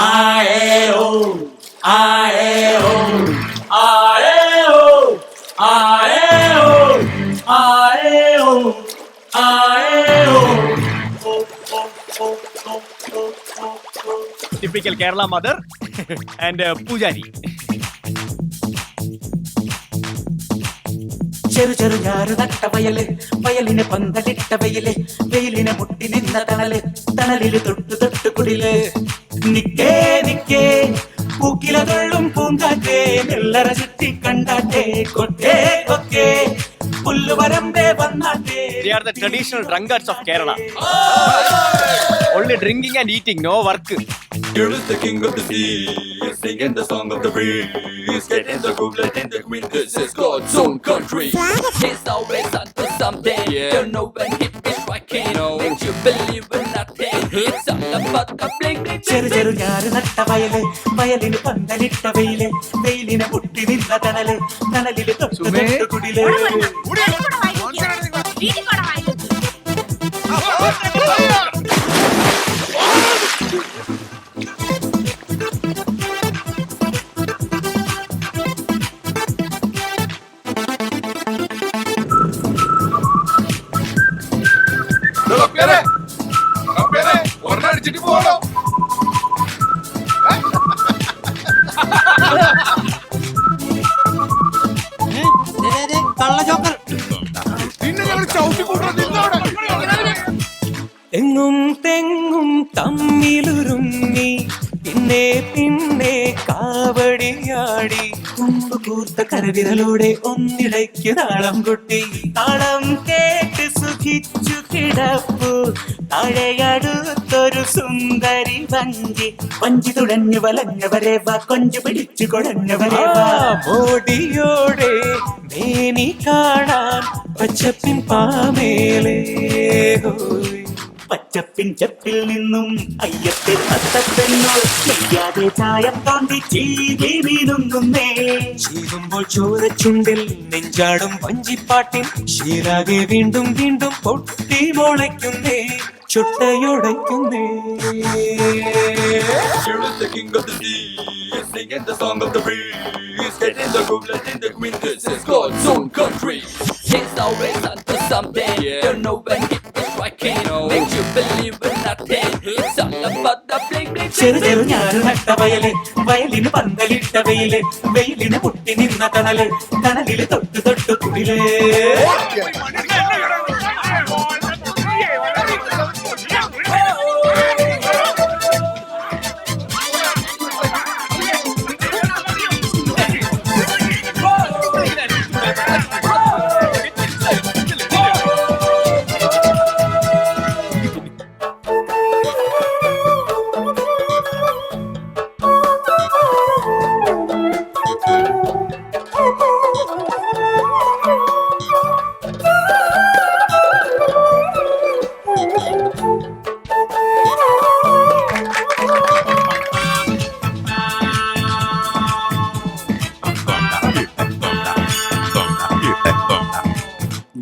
ആയേ ഓ ആയേ ഓ ആയേ ഓ ആയേ ഓ ആയേ ഓ ആയേ ഓ. Typical Kerala mother and pujari. ചെറു ചെറു ഞാറ് നട്ട വയല്, വയലിന് പന്തലിട്ട വെയില്, വെയിലിനെ മുട്ടി നിന്ന തണല്, തണലില് തൊട്ടു തൊട്ടു കുടില്. നിക്കേ നിക്കേ പൂക്കില തൊള്ളും പൂങ്കാറ്റേ, നെല്ലറ ചുറ്റി കണ്ടാട്ടേ, കൊക്കേ കൊക്കേ പുല്ലുവരമ്പേ വന്നാട്ടേ. They are the traditional drunkards of Kerala. Only drinking and eating, no work. Here is the king of the sea, singing the song of the breeze, getting the good, letting the queen. This is God's own country. He's always onto something. Don't know when hit is striking. Makes you believe in nothing. It's all about the bling bling. ചെറു ചെറു ഞാറ് നട്ട വയല്, വയലിന് പന്തലിട്ട വെയില്, വെയിലിനെ മുട്ടി നിന്ന തണല്, തണലില് തൊട്ടു തൊട്ടു കുടില്. ഒരടിച്ചിട്ട് പോകണം. പിന്നെ ഞങ്ങൾ ചവിട്ടി കൂട്ടുന്നത് നിന്നോടെ. എങ്ങും തെങ്ങും തമ്മിലുരുങ്ങി, പിന്നെ പിന്നെ കാവടിയാടി, കുമ്പ് കൂർത്ത കരവിരലോടെ ഒന്നിടയ്ക്ക് താളം കൊട്ടി. താളം കേട്ട് സുഖിച്ചു കിടപ്പു, താഴെയടുത്തൊരു സുന്ദരി വഞ്ചി, വഞ്ചി തുഴഞ്ഞു വലഞ്ഞവരെ വാ, കൊഞ്ചു പിടിച്ചു കുഴഞ്ഞവരെ വാ. മോടിയോടെ മേനി കാണാൻ പച്ചപ്പിൻ പാമേലേ, പച്ചപ്പിൻ ചെപ്പിൽ നിന്നും അയ്യത്തിൽ അത്തപ്പെണ്ണോ, ചെയ്യാതെ ചായം തോണ്ടി ചീവി വീണുന്നേ. ചീവുമ്പോൾ ചോരച്ചുണ്ടിൽ നെഞ്ചാടും വഞ്ചിപ്പാട്ടിൻ ശീലാകെ വീണ്ടും വീണ്ടും പൊട്ടി മുളയ്ക്കുന്നേ, ചുട്ടയുടയ്ക്കുന്നേ. Here is the king of the sea, singing the song of the breeze, getting the good, letting the queen. This is God's own country. He's always onto something. Don't know when hit is striking. Makes you believe in nothing. It's all about the bling bling. ചെറു ചെറു ഞാറ് നട്ട വയല്, വയലിന് പന്തലിട്ട വെയില്, വെയിലിന് മുട്ടി നിന്ന തണല്, തണലില് തൊട്ടു തൊട്ടു കുടില്.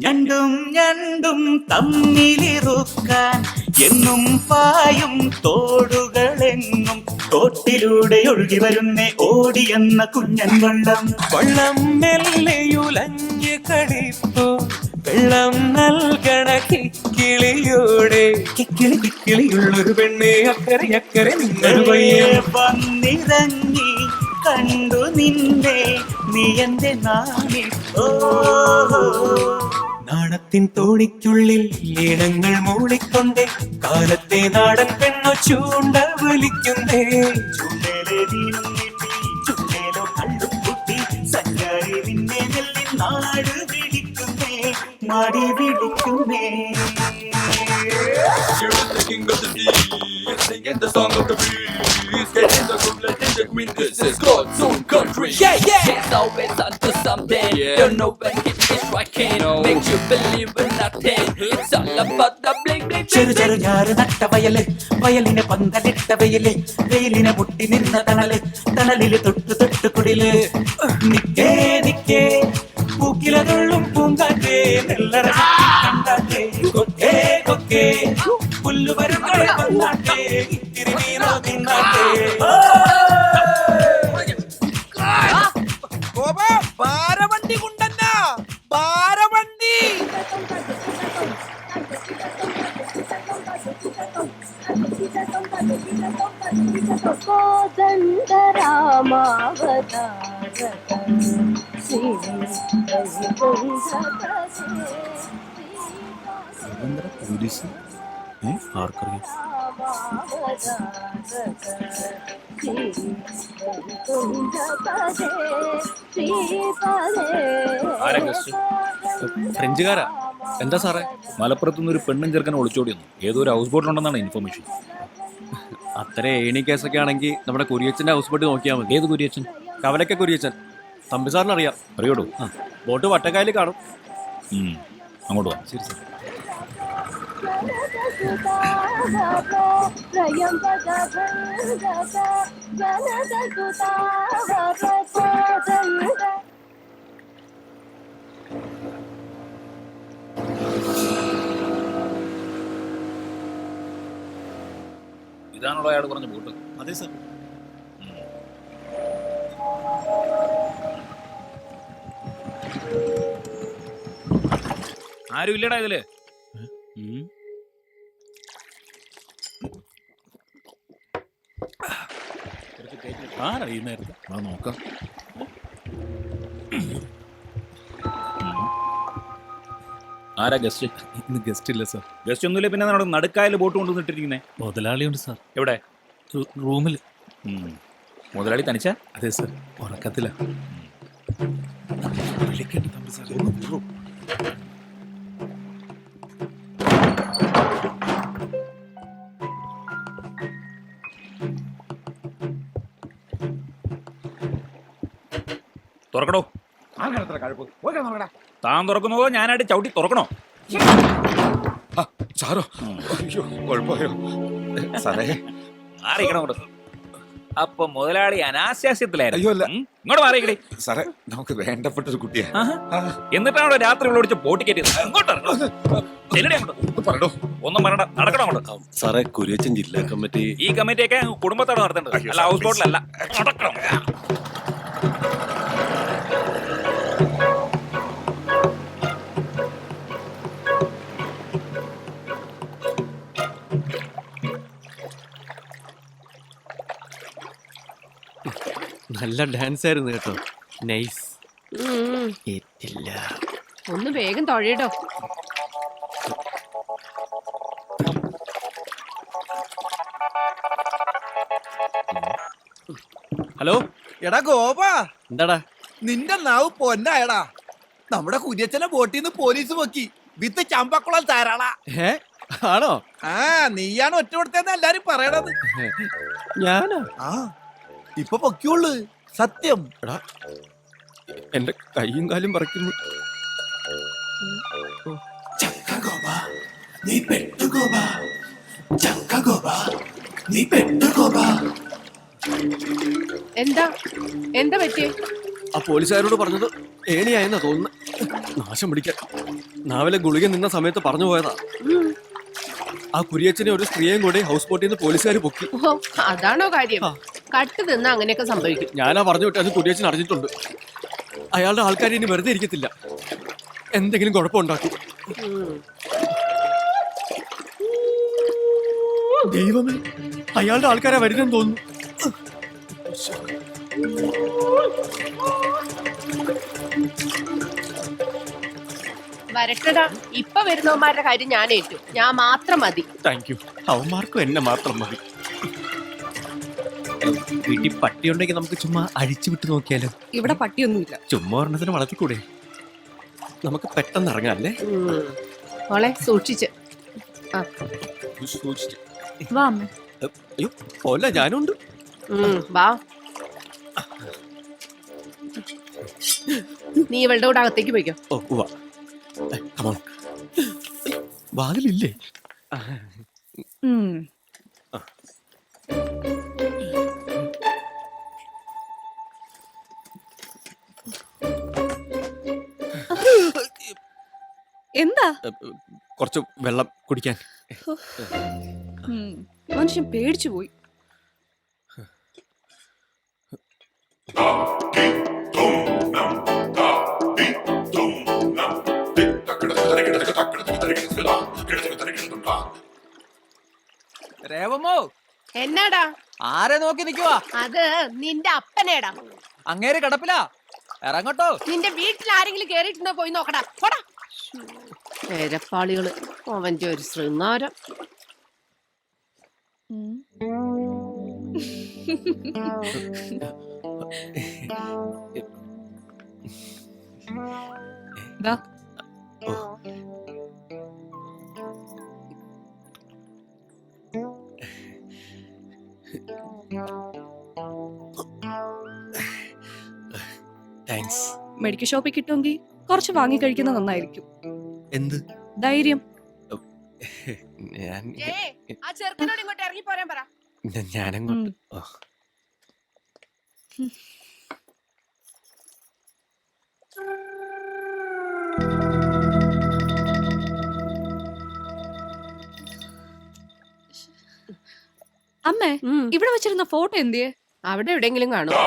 ഞണ്ടും ഞണ്ടും തമ്മിലിറുക്കാൻ എന്നും പായും തോടുകളെങ്ങും, തോട്ടിലൂടെ ഒഴുകി വരുന്നേ ഓടിയെന്ന കുഞ്ഞൻ വള്ളം. വള്ളം മെല്ലെയുലഞ്ഞ് കളിപ്പോ, വെള്ളം നൽകണ കിക്കിളിയോടെ, കിക്കിളി കിക്കിളിയുള്ളൊരു പെണ്ണെ അക്കരെ അക്കരെ നിങ്ങൾ വന്നിറങ്ങി കണ്ടു നിന്നെ, നീ എന്റെ നാണി. ഓ നാണത്തിൻ തോണിക്കുള്ളിൽ ലീണങ്ങൾ മൂളിക്കൊണ്ടേ, കാലത്തെ നാടൻ പെണ്ണോ ചൂണ്ട വലിക്കുന്നേ. ചൂണ്ടയിലെ വീണും നീട്ടി, ചൂണ്ടയിലോ കള്ളും കുട്ടി, സഞ്ചാരി നിന്നെ നെല്ലി നാട് വിളിക്കുന്നേ, മാടി വിളിക്കുന്നേ. Here is the king of the sea, singing the song of the breeze, getting the good, letting the queen. This is God's own country. He's always onto something. Don't know when hit is striking. Makes you believe in nothing. It's all about the bling bling. ചെറു ചെറു ഞാറ് നട്ട വയല്, വയലിന് പന്തലിട്ട വെയില്, വെയിലിനെ മുട്ടി നിന്ന തണല്, തണലില് തൊട്ടു തൊട്ടു കുടില്. നിക്കേ നിക്കേ പൂക്കില തൊള്ളും പൂങ്കാറ്റേ, നെല്ലറ കണ്ടാറ്റേ, കൊക്കേ കൊക്കേ പുല്ല് പുല്ലുവരും കട വന്നാട്ടെ ഇത്തിരി വീണോ തിന്നാട്ടെ ഭാരവണ്ടി കൊണ്ടല്ല ഭാരവണ്ടി പോലീസ് ആർക്കറിയാം ഫ്രഞ്ചുകാരാ. എന്താ സാറേ? മലപ്പുറത്തുനിന്ന് ഒരു പെണ്ണും ചെറുക്കനെ ഒളിച്ചോടി വന്നു. ഏതോ ഒരു ഹൗസ് ബോട്ടിലുണ്ടെന്നാണ് ഇൻഫർമേഷൻ. അത്ര ഏണി കേസൊക്കെ ആണെങ്കിൽ നമ്മുടെ കുരിയച്ചന്റെ ഹൗസ് ബോട്ട് നോക്കിയാൽ മതി. ഏത് കുരിയച്ചൻ? കവലക്കെ കുരിയച്ചൻ. തമ്പി സാറിന് അറിയാം. അറിയോടോ? ബോട്ട് വട്ടക്കായൽ കാണും. അങ്ങോട്ട് വാ. ശരി സാർ. ഇതാണല്ലോ അയാൾ പറഞ്ഞ ബോട്ട്? അതെ സാർ. ആരും ഇല്ലടാ ഇതില്. ആരറിയുന്നായിരുന്നു? നോക്കാം. ആരാ ഗസ്റ്റ്? ഇന്ന് ഗസ്റ്റ് ഇല്ല സാർ. ഗസ്റ്റ് ഒന്നുമില്ല, പിന്നെ നമ്മുടെ നടുക്കായൽ ബോട്ട് കൊണ്ടുവന്നിട്ടിരിക്കുന്നേ. മുതലാളിയുണ്ട് സാർ. എവിടെ? റൂമിൽ. മുതലാളി തനിച്ച? അതെ സാർ, ഉറക്കത്തില്ല. വിളിക്കട്ടെ തമ്പി സാർ. തുറക്കണോ? താൻ തുറക്കുന്നതോ ഞാനായിട്ട് ചവിട്ടി തുറക്കണോ? സാറോ? അയ്യോ കുഴപ്പമായോ സാറേ? മാറിയിക്കണം അങ്ങോട്ട്. അപ്പൊ മുതലാളി അനാശാസ്യത്തിലായിരുന്നു. അയ്യോ അല്ല. ഇങ്ങോട്ട് മാറിയിക്കണേ സാറേ, നമുക്ക് വേണ്ടപ്പെട്ട ഒരു കുട്ടിയാ. എന്നിട്ടാണോ രാത്രി വിളിച്ച് ബോട്ട് കയറ്റിയത്? പറഞ്ഞോ. ഒന്നും പറയണ്ട, നടക്കണം അങ്ങോട്ട്. സാറേ, കുരിയച്ചൻ ജില്ലാ കമ്മിറ്റി ഈ കമ്മിറ്റിയൊക്കെ കുടുംബത്തോടെ നടത്തേണ്ടത്, അല്ല ഹൗസ് ബോട്ടിലല്ല. നടക്കണം. നല്ല ഡാൻസ് ആയിരുന്നു കേട്ടോ. നൈസ്. ഏറ്റില്ല. ഒന്ന് വേഗം തൊഴയിടോ. ഹലോ. എടാ ഗോപാ, എന്താടാ? നിന്റെ നാവ് പൊന്നായടാ. നമ്മുടെ കുര്യച്ചനെ ബോട്ടിൽ നിന്ന് പോലീസ് പൊക്കി വിത്ത് ചമ്പക്കുളം താരാളാ. ആണോ? ആ, നീയാണ് ഒറ്റ കൊടുത്തതെന്ന് എല്ലാരും പറയണത്. ഞാനാ? ആ, ഇപ്പൊ പൊക്കിയുള്ളു, സത്യം. എടാ, എന്റെ കൈയും കാലും പറിക്കുന്നു. നീ പെട്ടു ഗോപ, ചക്ക ഗോപ, നീ പെട്ടു ഗോപ. എന്താ എന്താ പറ്റിയേ? ആ പോലീസുകാരോട് പറഞ്ഞത് ഏണിയായെന്നാ തോന്നുന്നു. നാശം പിടിക്കാൻ. നാവിലെ ഗുളിക നിന്ന സമയത്ത് പറഞ്ഞു പോയതാ. ആ കുരിയച്ചനെ ഒരു സ്ത്രീയെയും കൂടി ഹൗസ് ബോട്ടിൽ നിന്ന് പോലീസുകാർ പൊക്കി. ഓ, അതാണോ കാര്യം? കട്ട് നിന്ന് അങ്ങനെയൊക്കെ സംഭവിക്കും. ഞാനാ പറഞ്ഞു വിട്ട്. അത് കുരിയച്ചൻ അറിഞ്ഞിട്ടുണ്ട്. അയാളുടെ ആൾക്കാർ ഇനി വെറുതെ ഇരിക്കത്തില്ല, എന്തെങ്കിലും കുഴപ്പമുണ്ടാക്കും. ദൈവമേ, അയാളുടെ ആൾക്കാരാ വരുന്നെന്ന് തോന്നുന്നു. വരട്ടടാ, ഇപ്പൊ വരുന്നവന്മാരുടെ കാര്യം ഞാൻ ഏറ്റു. ഞാൻ മാത്രം മതി. Thank you. അവന്മാർക്കും എന്നെ മാത്രം മതി. വീട്ടിൽ പട്ടിയുണ്ടെങ്കിൽ നമുക്ക് ചുമ്മാ അഴിച്ചു വിട്ട് നോക്കിയാലോ? ഇവിടെ പട്ടിയൊന്നുമില്ല. ചുമ്മാ ഒരെണ്ണത്തിന് വളർത്തിക്കൂടെ? നമുക്ക് പെട്ടെന്ന് ഇറങ്ങാല്ലേ? മോളെ സൂക്ഷിച്ച്. അയ്യോ പോലെ ഞാനുണ്ട്. വാ. നീ ഇവളുടെ കൂടെ അകത്തേക്ക് പോയിക്കോ. ഓ വാ. വാതിലില്ലേ? എന്താ? കുറച്ച് വെള്ളം കുടിക്കാൻ. മനുഷ്യൻ പേടിച്ചു പോയി. രേവമോ എന്നാടാ ആരെ നോക്കി നിക്കുവാ? അത് നിന്റെ അപ്പനേടാ. അങ്ങേര് കിടപ്പില. ഇറങ്ങട്ടോ. നിന്റെ വീട്ടിൽ ആരെങ്കിലും കേറിയിട്ടുണ്ടോ പോയി നോക്കടാ. പോടാ പേരപ്പാളികള്. അവന്റെ ഒരു ശൃംഗാരം. ദാ, താങ്ക്സ്. മെഡിക്കൽ ഷോപ്പിൽ കിട്ടുമെങ്കിൽ കുറച്ച് വാങ്ങി കഴിക്കുന്നത് നന്നായിരിക്കും. എന്ത്? ധൈര്യം. ഞാൻ ആ ചെറുക്കനോട് ഇങ്ങോട്ട് ഇറങ്ങി പോരാൻ പറ. ഞാനങ്ങോട്ട് അമ്മേ, ഇവിടെ വെച്ചിരുന്ന ഫോട്ടോ എന്തിയെ? അവിടെ എവിടെയെങ്കിലും കാണും.